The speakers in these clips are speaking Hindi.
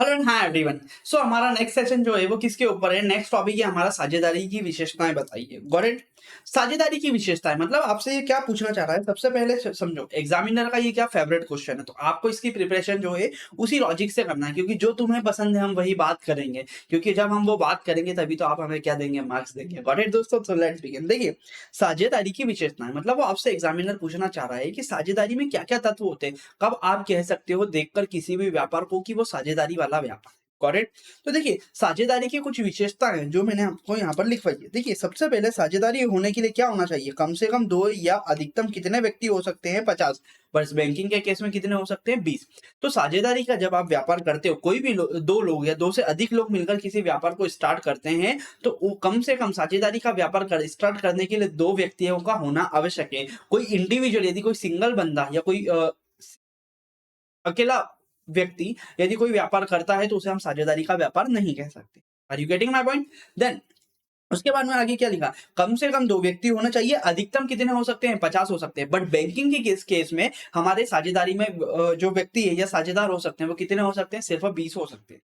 हेलो हाँ एवरीवन। सो हमारा नेक्स्ट सेशन जो है वो किसके ऊपर है? नेक्स्ट टॉपिक है हमारा साझेदारी की विशेषताएं बताइए। Got it? साझेदारी की विशेषताएं मतलब आपसे ये क्या पूछना चाह रहा है, सबसे पहले समझो एग्जामिनर का ये क्या फेवरेट क्वेश्चन है, तो आपको इसकी प्रिपरेशन जो है उसी लॉजिक से करना है, क्योंकि जो तुम्हें पसंद है हम वही बात करेंगे, क्योंकि जब हम वो बात करेंगे तभी तो आप हमें क्या देंगे, मार्क्स देंगे। गॉट इट दोस्तों? तो लेट्स बिगिन। देखिए, साझेदारी की विशेषताएं मतलब वो आपसे एग्जामिनर पूछना चाह रहा है कि साझेदारी में क्या क्या तत्व होते हैं, कब आप कह सकते हो देखकर किसी भी व्यापार को कि वो साझेदारी वाला व्यापार। करेक्ट? तो देखिए, साझेदारी की कुछ विशेषता है जो मैंने आपको यहाँ पर लिखवाई है। देखिए, सबसे पहले साझेदारी होने के लिए क्या होना चाहिए? कम से कम 2 या अधिकतम कितने व्यक्ति हो सकते हैं? 50। बस बैंकिंग के केस में कितने हो सकते हैं? 20। तो साझेदारी का जब आप व्यापार करते हो, कोई भी 2 लोग या 2 से अधिक लोग मिलकर किसी व्यापार को स्टार्ट करते हैं, तो वो कम से कम साझेदारी का व्यापार स्टार्ट करने के लिए 2 व्यक्तियों का होना आवश्यक है। कोई इंडिविजुअल यदि कोई सिंगल बंदा या कोई अकेला व्यक्ति यदि कोई व्यापार करता है तो उसे हम साझेदारी का व्यापार नहीं कह सकते। Are you getting my point? Then उसके बाद में आगे क्या लिखा? कम से कम 2 व्यक्ति होना चाहिए, अधिकतम कितने हो सकते हैं? 50 हो सकते हैं। बट बैंकिंग के केस में हमारे साझेदारी में जो व्यक्ति है या साझेदार हो सकते हैं वो कितने हो सकते हैं? सिर्फ 20 हो सकते हैं।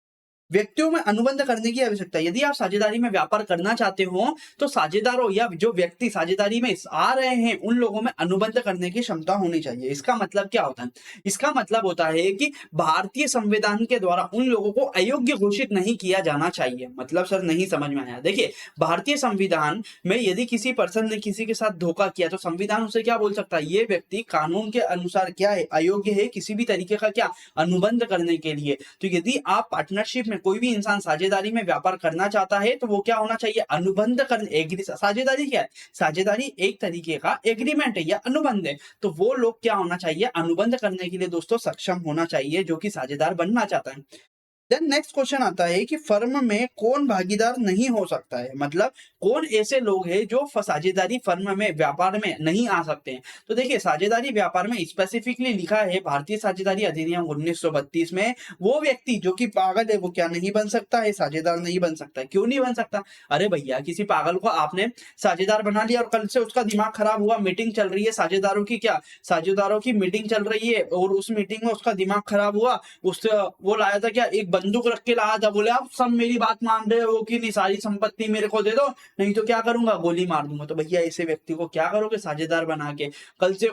व्यक्तियों में अनुबंध करने की आवश्यकता है। यदि आप साझेदारी में व्यापार करना चाहते हो तो साझेदारों या जो व्यक्ति साझेदारी में आ रहे हैं उन लोगों में अनुबंध करने की क्षमता होनी चाहिए। इसका मतलब क्या होता है? इसका मतलब होता है कि भारतीय संविधान के द्वारा उन लोगों को अयोग्य घोषित नहीं किया जाना चाहिए। मतलब सर नहीं समझ में आया। देखिए, भारतीय संविधान में यदि किसी पर्सन ने किसी के साथ धोखा किया तो संविधान उसे क्या बोल सकता है? ये व्यक्ति कानून के अनुसार क्या है? अयोग्य है किसी भी तरीके का क्या अनुबंध करने के लिए। तो यदि आप पार्टनरशिप में कोई भी इंसान साझेदारी में व्यापार करना चाहता है तो वो क्या होना चाहिए? अनुबंध कर साझेदारी क्या है? साझेदारी एक तरीके का एग्रीमेंट है या अनुबंध है। तो वो लोग क्या होना चाहिए? अनुबंध करने के लिए दोस्तों सक्षम होना चाहिए जो कि साझेदार बनना चाहता है। देन नेक्स्ट क्वेश्चन आता है कि फर्म में कौन भागीदार नहीं हो सकता है? मतलब कौन ऐसे लोग हैं जो साझेदारी फर्म में व्यापार में नहीं आ सकते हैं? तो देखिए, साझेदारी व्यापार में स्पेसिफिकली लिखा है भारतीय साझेदारी अधिनियम 1932 में, वो व्यक्ति जो कि पागल है वो क्या नहीं बन सकता है? साझेदार नहीं बन सकता। क्यों नहीं बन सकता? अरे भैया, किसी पागल को आपने साझेदार बना लिया और कल से उसका दिमाग खराब हुआ, मीटिंग चल रही है साझेदारों की, क्या साझेदारों की मीटिंग चल रही है और उस मीटिंग में उसका दिमाग खराब हुआ, उससे वो लाया था क्या? एक बंदूक रख के लाया था, बोले आप सब मेरी बात मान रहे हो कि नहीं, सारी संपत्ति मेरे को दे दो, नहीं तो क्या करूंगा? गोली मार दूंगा। तो भैया ऐसे व्यक्ति को क्या करोगे? साझेदार बना के। कल से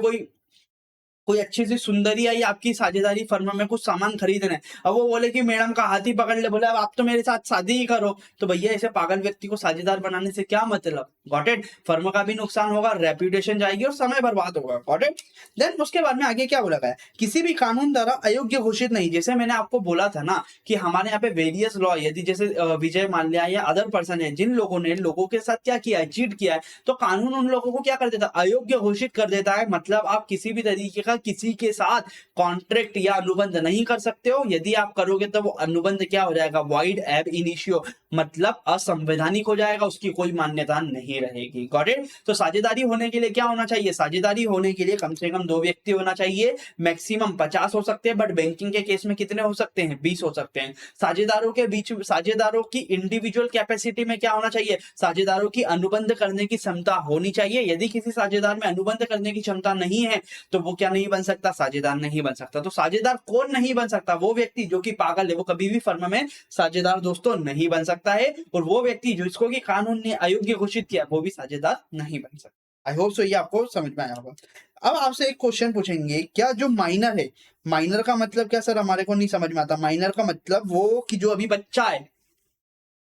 कोई अच्छी सी सुंदरी आई आपकी साझेदारी फर्म में, कुछ सामान खरीदना है, अब वो बोले कि मैडम का हाथ ही पकड़ ले, बोले अब आप तो मेरे साथ शादी ही करो, तो भैया ऐसे पागल व्यक्ति को साझेदार बनाने से क्या मतलब? Got it? फर्म का भी नुकसान होगा, रेप्यूटेशन जाएगी और समय बर्बाद होगा। Got it? देन उसके बाद में आगे क्या बोला गया? किसी भी कानून द्वारा अयोग्य घोषित नहीं। जैसे मैंने आपको बोला था ना कि हमारे यहाँ पे वेरियस लॉ, यदि जैसे विजय माल्या या अदर पर्सन है जिन लोगों ने लोगों के साथ क्या किया है? चीट किया है, तो कानून उन लोगों को क्या कर देता है? अयोग्य घोषित कर देता है। मतलब आप किसी भी तरीके का किसी के साथ कॉन्ट्रैक्ट या अनुबंध नहीं कर सकते हो। यदि आप करोगे तो वो अनुबंध क्या हो जाएगा? वॉइड एब इनिशियो, मतलब असंवैधानिक हो जाएगा, उसकी कोई मान्यता नहीं रहेगी। Got it? तो साझेदारी होने के लिए क्या होना चाहिए? साझेदारी होने के लिए कम से कम 2 व्यक्ति होना चाहिए, मैक्सिमम 50 हो सकते हैं, बट बैंकिंग के केस में कितने हो सकते हैं? 20 हो सकते हैं। साझेदारों के बीच साझेदारों की इंडिविजुअल कैपेसिटी में क्या होना चाहिए? साझेदारों की अनुबंध करने की क्षमता होनी चाहिए। यदि किसी साझेदार में अनुबंध करने की क्षमता नहीं है तो वो क्या नहीं बन सकता? साझेदार नहीं बन सकता। तो साझेदार कौन नहीं बन सकता? वो व्यक्ति जो कि पागल है, वो कभी भी फर्म में साझेदार दोस्तों नहीं बन सकता है, और वो व्यक्ति जिसको कि कानून ने अयोग्य घोषित किया वो भी साझेदार नहीं बन सकता। आई होप सो ये आपको समझ में आया होगा। अब आपसे एक क्वेश्चन पूछेंगे, क्या जो माइनर है, माइनर का मतलब क्या सर? हमारे को नहीं समझ में आता। माइनर का मतलब वो कि जो अभी बच्चा है,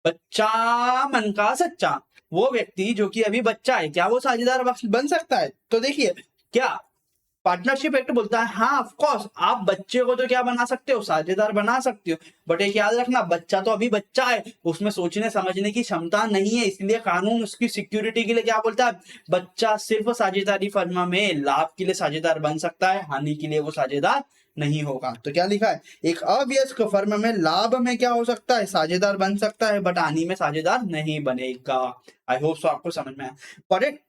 बच्चा मन का सच्चा, वो व्यक्ति जो कि अभी बच्चा है, क्या वो साझेदार बन सकता है? तो देखिए, क्या पार्टनरशिप एक्ट बोलता है हाँ ऑफ कोर्स आप बच्चे को तो क्या बना सकते हो? साझेदार बना सकते हो, बट एक याद रखना, बच्चा तो अभी बच्चा है, उसमें सोचने समझने की क्षमता नहीं है, इसलिए कानून उसकी सिक्योरिटी के लिए क्या बोलता है? बच्चा सिर्फ साझेदारी फर्म में लाभ के लिए साझेदार बन सकता है, हानि के लिए वो साझेदार नहीं होगा। तो क्या लिखा है? एक अवयस्क फर्म में लाभ में क्या हो सकता है? साझेदार बन सकता है, बट हानि में साझेदार नहीं बनेगा। आई होप सो आपको समझ में आया। करेक्ट?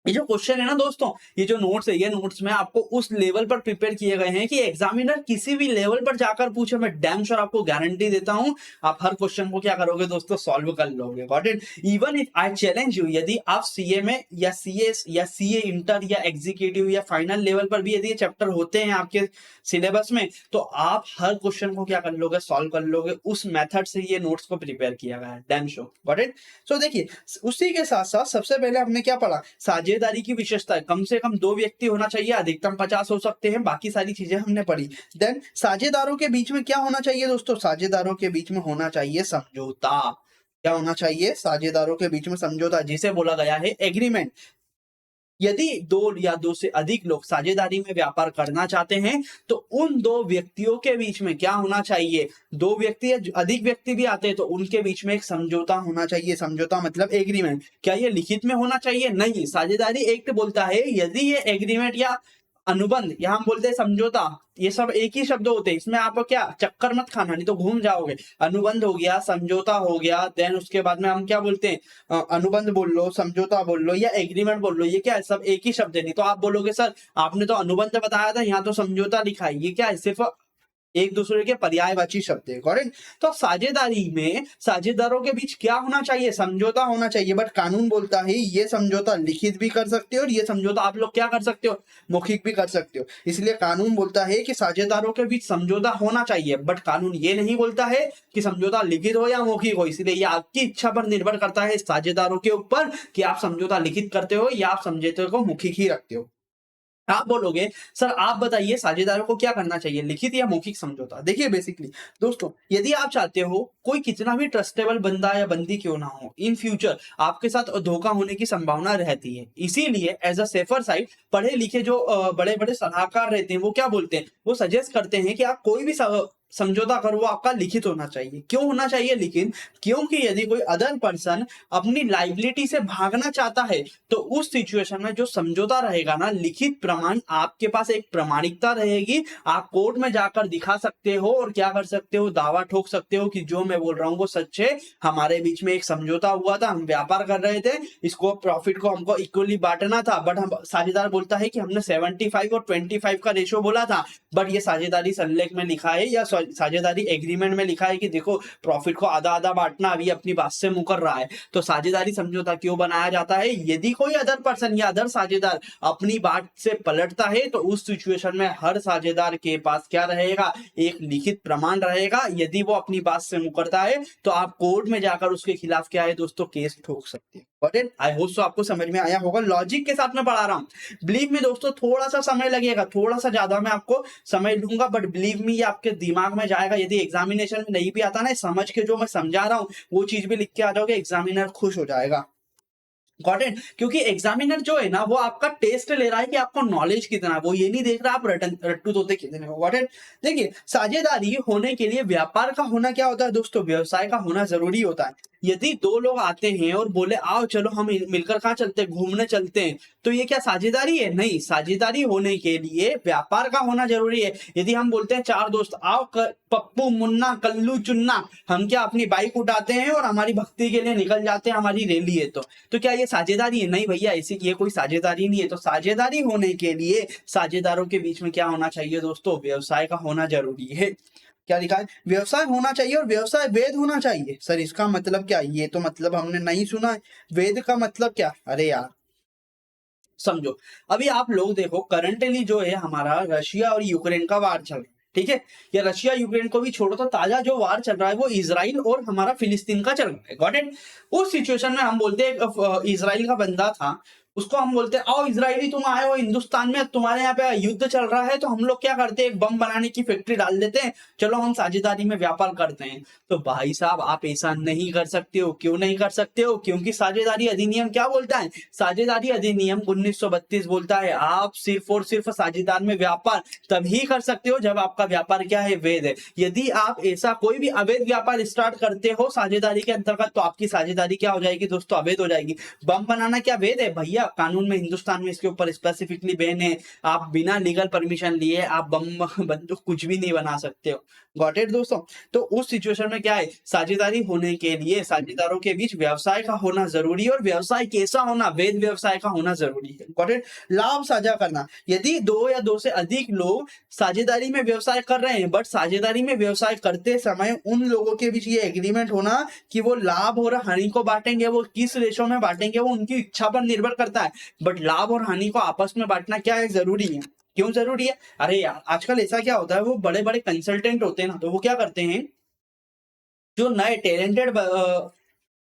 ये जो क्वेश्चन है ना दोस्तों, ये जो नोट्स है, ये नोट्स में आपको उस लेवल पर प्रिपेयर किए गए हैं कि एग्जामिनर किसी भी लेवल पर जाकर पूछे, मैं डैम श्योर आपको गारंटी देता हूं आप हर क्वेश्चन को क्या करोगे दोस्तों, सॉल्व कर लोगे। Got it? Even if I challenge you, यदि आप सीए में या सीएस या सीए इंटर या एग्जीक्यूटिव या फाइनल लेवल पर भी यदि ये चैप्टर होते हैं आपके सिलेबस में, तो आप हर क्वेश्चन को क्या कर लोगे, सॉल्व कर लोगे। उस मेथड से ये नोट्स को प्रिपेयर किया गया है, damn sure. Got it? So देखिए, उसी के साथ साथ सबसे पहले हमने क्या पढ़ा, साझेदारी की विशेषता है, कम से कम 2 व्यक्ति होना चाहिए, अधिकतम 50 हो सकते हैं, बाकी सारी चीजें हमने पढ़ी। देन साझेदारों के बीच में क्या होना चाहिए दोस्तों, साझेदारों के बीच में होना चाहिए समझौता। क्या होना चाहिए, साझेदारों के बीच में समझौता, जिसे बोला गया है एग्रीमेंट। यदि 2 या 2 से अधिक लोग साझेदारी में व्यापार करना चाहते हैं, तो उन 2 व्यक्तियों के बीच में क्या होना चाहिए, 2 व्यक्ति या अधिक व्यक्ति भी आते हैं तो उनके बीच में एक समझौता होना चाहिए। समझौता मतलब एग्रीमेंट। क्या ये लिखित में होना चाहिए? नहीं। साझेदारी एक्ट बोलता है यदि ये एग्रीमेंट या अनुबंध, यहाँ हम बोलते हैं समझौता, ये सब एक ही शब्द होते हैं, इसमें आप क्या चक्कर मत खाना, नहीं तो घूम जाओगे। अनुबंध हो गया, समझौता हो गया, देन उसके बाद में हम क्या बोलते हैं, अनुबंध बोल लो, समझौता बोल लो या एग्रीमेंट बोल लो, ये क्या है, सब एक ही शब्द है। नहीं तो आप बोलोगे सर आपने तो अनुबंध बताया था, यहाँ तो समझौता लिखा है, ये क्या है, सिर्फ एक दूसरे के पर्यायवाची शब्द है। करेक्ट? तो साझेदारी में साझेदारों के बीच क्या होना चाहिए, समझौता होना चाहिए। बट कानून बोलता है ये समझौता लिखित भी कर सकते हो और ये समझौता आप लोग क्या कर सकते हो, मौखिक भी कर सकते हो। इसलिए कानून बोलता है कि साझेदारों के बीच समझौता होना चाहिए, बट कानून ये नहीं बोलता है कि समझौता लिखित हो या मौखिक हो। इसलिए ये आपकी इच्छा पर निर्भर करता है साझेदारों के ऊपर कि आप समझौता लिखित करते हो या आप समझौते को मौखिक ही रखते हो। आप बोलोगे सर आप बताइए साझेदारों को क्या करना चाहिए, लिखित या मौखिक समझौता। देखिए बेसिकली दोस्तों, यदि आप चाहते हो कोई कितना भी ट्रस्टेबल बंदा या बंदी क्यों ना हो, इन फ्यूचर आपके साथ धोखा होने की संभावना रहती है। इसीलिए एज अ सेफर साइड पढ़े लिखे जो बड़े बड़े सलाहकार रहते हैं वो क्या बोलते हैं, वो सजेस्ट करते हैं कि आप कोई भी समझौता करो वो आपका लिखित होना चाहिए। क्यों होना चाहिए लिखित? क्योंकि यदि कोई अदर पर्सन अपनी लाइबिलिटी से भागना चाहता है तो उस सिचुएशन में जो समझौता रहेगा ना, लिखित प्रमाण, आपके पास एक प्रमाणिकता रहेगी, आप कोर्ट में जाकर दिखा सकते हो और क्या कर सकते हो, दावा ठोक सकते हो कि जो मैं बोल रहा हूँ वो सच है, हमारे बीच में एक समझौता हुआ था, हम व्यापार कर रहे थे, इसको प्रॉफिट को हमको इक्वली बांटना था, बट हम साझेदार बोलता है कि हमने 75 और 25 का रेशो बोला था, बट ये साझेदारी संलेख में लिखा है या साझेदारी एग्रीमेंट में लिखा है कि देखो प्रॉफिट को आधा आधा बांटना, अभी अपनी बात से मुकर रहा है। तो साझेदारी समझौता क्यों बनाया जाता है, यदि कोई अदर पर्सन या अदर साझेदार अपनी बात से पलटता है तो उस सिचुएशन में हर साझेदार के पास क्या रहेगा, एक लिखित प्रमाण रहेगा। यदि वो अपनी बात से मुकरता है तो आप कोर्ट में जाकर उसके खिलाफ क्या है दोस्तों, केस ठोक सकते हैं। आई होप सो आपको समझ में आया होगा, लॉजिक के साथ में पढ़ा रहा हूं। बिलीव में दोस्तों थोड़ा सा समय लगेगा, थोड़ा सा ज्यादा मैं आपको समय लूंगा, बट बिलीव मी ये आपके दिमाग में जाएगा। यदि एग्जामिनेशन में नहीं भी आता ना, समझ के जो मैं समझा रहा हूं वो चीज भी लिख के आ जाओगे, एग्जामिनर खुश हो जाएगा। Got it? क्योंकि एग्जामिनर जो है ना वो आपका टेस्ट ले रहा है कि आपको नॉलेज कितना है, वो ये नहीं देख रहा आप रट्टू तोते कितने हो। Got it? देखिए साझेदारी होने के लिए व्यापार का होना क्या होता है दोस्तों, व्यवसाय का होना जरूरी होता है। यदि 2 लोग आते हैं और बोले आओ चलो हम मिलकर कहाँ चलते हैं, घूमने चलते हैं, तो ये क्या साझेदारी है? नहीं। साझेदारी होने के लिए व्यापार का होना जरूरी है। यदि हम बोलते हैं 4 दोस्त आओ पप्पू मुन्ना कल्लू चुन्ना, हम क्या अपनी बाइक उठाते हैं और हमारी भक्ति के लिए निकल जाते हैं, हमारी रैली है, तो क्या ये साझेदारी है? नहीं भैया, ऐसी ये कोई साझेदारी नहीं है। तो साझेदारी होने के लिए साझेदारों के बीच में क्या होना चाहिए दोस्तों, व्यवसाय का होना जरूरी है। क्या लिखा है, व्यवसाय होना चाहिए और व्यवसाय वैध होना चाहिए। सर इसका मतलब क्या, ये तो मतलब हमने नहीं सुना है, वैध का मतलब क्या? अरे यार समझो, अभी आप लोग देखो करंटली जो है हमारा रशिया और यूक्रेन का वार चल रहा है, ठीक है? या रशिया यूक्रेन को भी छोड़ो तो ताजा जो वार चल रहा है वो इजराइल और हमारा फिलिस्तीन का चल रहा है। Got it? उस सिचुएशन में हम बोलते हैं इजराइल का बंदा था, उसको हम बोलते हैं आओ इजरायली तुम आए हो हिंदुस्तान में, तुम्हारे यहाँ पे युद्ध चल रहा है, तो हम लोग क्या करते हैं, एक बम बनाने की फैक्ट्री डाल देते हैं, चलो हम साझेदारी में व्यापार करते हैं। तो भाई साहब आप ऐसा नहीं कर सकते हो। क्यों नहीं कर सकते हो? क्योंकि साझेदारी अधिनियम क्या बोलता है, साझेदारी अधिनियम 1932 बोलता है आप सिर्फ और सिर्फ साझेदार में व्यापार तभी कर सकते हो जब आपका व्यापार क्या है, वैध है। यदि आप ऐसा कोई भी अवैध व्यापार स्टार्ट करते हो साझेदारी के अंतर्गत तो आपकी साझेदारी क्या हो जाएगी दोस्तों, अवैध हो जाएगी। बम बनाना क्या वैध है? भैया कानून में हिंदुस्तान में इसके ऊपर स्पेसिफिकली बैन है, आप बिना लीगल परमिशन लिए आप बम बंदूक कुछ भी नहीं बना सकते हो। गॉट इट दोस्तों। तो उस सिचुएशन में क्या है, साझेदारी होने के लिए साझेदारों के बीच व्यवसाय का होना जरूरी है, और व्यवसाय कैसा होना, वैध व्यवसाय का होना जरूरी है। Got it. लाभ साझा करना, यदि 2 या 2 से अधिक लोग साझेदारी में व्यवसाय कर रहे हैं, बट साझेदारी में व्यवसाय करते समय उन लोगों के बीच ये एग्रीमेंट होना कि वो लाभ और हानि को बांटेंगे, वो किस रेशो में बांटेंगे वो उनकी इच्छा पर निर्भर करता है, बट लाभ और हानि को आपस में बांटना क्या है, जरूरी है। क्यों जरूरी है? अरे यार आजकल ऐसा क्या होता है, वो बड़े बड़े कंसल्टेंट होते हैं ना, तो वो क्या करते हैं, जो नए टैलेंटेड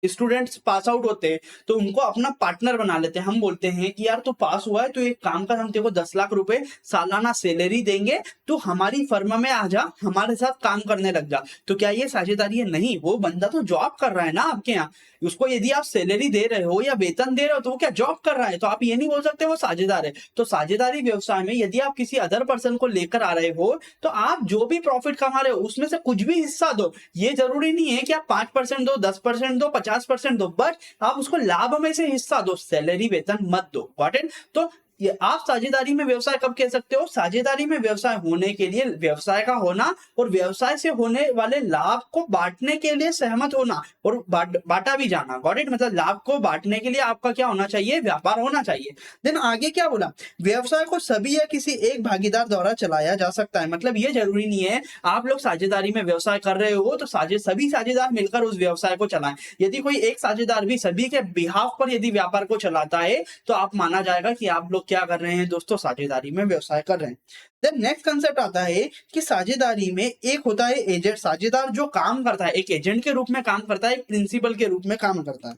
स्टूडेंट्स पास आउट होते हैं तो उनको अपना पार्टनर बना लेते हैं। हम बोलते हैं कि यार तू पास हुआ है तो एक काम कर, हम तेरे को 10 लाख रुपए सालाना सैलरी देंगे, तू हमारी फर्म में आ जा, हमारे साथ काम करने लग जा। तो क्या ये साझेदारी है? नहीं, वो बंदा तो जॉब कर रहा है ना आपके यहाँ, उसको यदि आप सैलरी दे रहे हो या वेतन दे रहे हो तो वो क्या जॉब कर रहा है, तो आप ये नहीं बोल सकते वो साझेदार है। तो साझेदारी व्यवसाय में यदि आप किसी अदर पर्सन को लेकर आ रहे हो तो आप जो भी प्रॉफिट कमा रहे हो उसमें से कुछ भी हिस्सा दो। ये जरूरी नहीं है कि आप 5% दो, 10% दो, 50% दो, बट आप उसको लाभ में से हिस्सा दो, सैलरी वेतन मत दो। Got it. तो ये आप साझेदारी में व्यवसाय कब कह सकते हो? साझेदारी में व्यवसाय होने के लिए व्यवसाय का होना और व्यवसाय से होने वाले लाभ को बांटने के लिए सहमत होना और बांटा भी जाना। Got it. मतलब लाभ को बांटने के लिए आपका क्या होना चाहिए? व्यापार होना चाहिए। देन आगे क्या बोला, व्यवसाय को सभी या किसी एक भागीदार द्वारा चलाया जा सकता है। मतलब ये जरूरी नहीं है आप लोग साझेदारी में व्यवसाय कर रहे हो तो सभी साझेदार मिलकर उस व्यवसाय को चलाएं। यदि कोई एक साझेदार भी सभी के बिहाफ पर यदि व्यापार को चलाता है तो आप माना जाएगा कि आप लोग क्या कर रहे हैं दोस्तों? साझेदारी में व्यवसाय कर रहे हैं। देन नेक्स्ट कंसेप्ट आता है कि साझेदारी में एक होता है एजेंट, साझेदार जो काम करता है, एक एजेंट के रूप में काम करता है, एक प्रिंसिपल के रूप में काम करता है।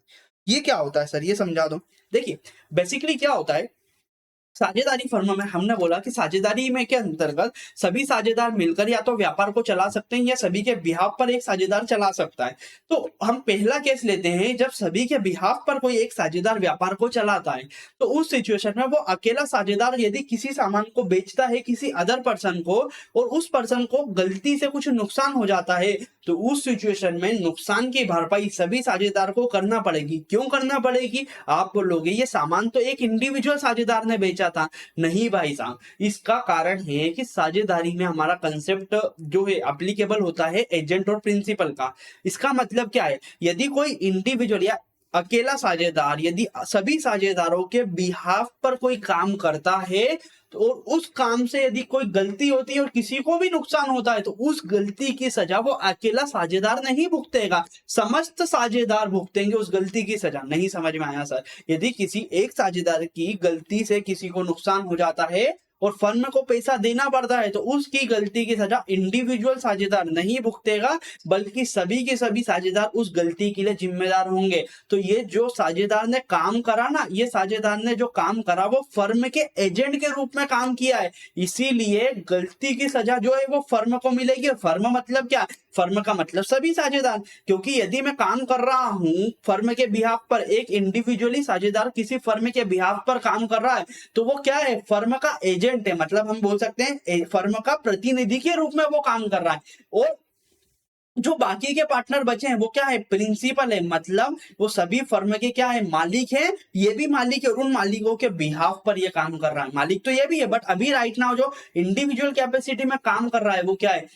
ये क्या होता है सर, ये समझा दो। देखिए बेसिकली क्या होता है, साझेदारी फर्म में हमने बोला कि साझेदारी में के अंतर्गत सभी साझेदार मिलकर या तो व्यापार को चला सकते हैं या सभी के बिहाफ पर एक साझेदार चला सकता है। तो हम पहला केस लेते हैं जब सभी के बिहाफ पर कोई एक साझेदार व्यापार को चलाता है। तो उस सिचुएशन में वो अकेला साझेदार यदि किसी सामान को बेचता है किसी अदर पर्सन को और उस पर्सन को गलती से कुछ नुकसान हो जाता है तो उस सिचुएशन में नुकसान की भरपाई सभी साझेदार को करना पड़ेगी। क्यों करना पड़ेगी? आप बोलोगे ये सामान तो एक इंडिविजुअल साझेदार ने बेचा था। नहीं भाई साहब, इसका कारण है कि साझेदारी में हमारा कंसेप्ट जो है एप्लीकेबल होता है एजेंट और प्रिंसिपल का। इसका मतलब क्या है, यदि कोई इंडिविजुअल या अकेला साझेदार यदि सभी साझेदारों के बिहाफ पर कोई काम करता है तो और उस काम से यदि कोई गलती होती है और किसी को भी नुकसान होता है तो उस गलती की सजा वो अकेला साझेदार नहीं भुगतेगा, समस्त साझेदार भुगतेंगे उस गलती की सजा। नहीं समझ में आया सर? यदि किसी एक साझेदार की गलती से किसी को नुकसान हो जाता है और फर्म को पैसा देना पड़ता है तो उसकी गलती की सजा इंडिविजुअल साझेदार नहीं भुगतेगा बल्कि सभी के सभी साझेदार उस गलती के लिए जिम्मेदार होंगे। तो ये जो साझेदार ने काम करा ना, ये साझेदार ने जो काम करा वो फर्म के एजेंट के रूप में काम किया है, इसीलिए गलती की सजा जो है वो फर्म को मिलेगी। फर्म मतलब क्या? फर्म का मतलब सभी साझेदार। क्योंकि यदि मैं काम कर रहा हूं फर्म के बिहाफ पर, एक इंडिविजुअली साझेदार किसी फर्म के बिहाफ पर काम कर रहा है तो वो क्या है? फर्म का एजेंट है। मतलब हम बोल सकते हैं फर्म का प्रतिनिधि के रूप में वो काम कर रहा है। और जो बाकी के पार्टनर बचे हैं वो क्या है? प्रिंसिपल है। मतलब वो सभी फर्म के क्या है? मालिक है। ये भी मालिक है और उन मालिकों के बिहाफ पर ये काम कर रहा है। मालिक तो ये भी है बट अभी राइट नाउ जो इंडिविजुअल कैपेसिटी में काम कर रहा है वो क्या है?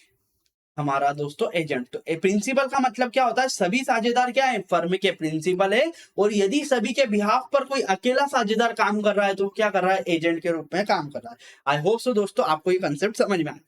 हमारा दोस्तों एजेंट। तो प्रिंसिपल का मतलब क्या होता है? सभी साझेदार क्या है? फर्म के प्रिंसिपल है। और यदि सभी के बिहाफ पर कोई अकेला साझेदार काम कर रहा है तो क्या कर रहा है? एजेंट के रूप में काम कर रहा है। आई होप सो दोस्तों आपको ये कंसेप्ट समझ में आया।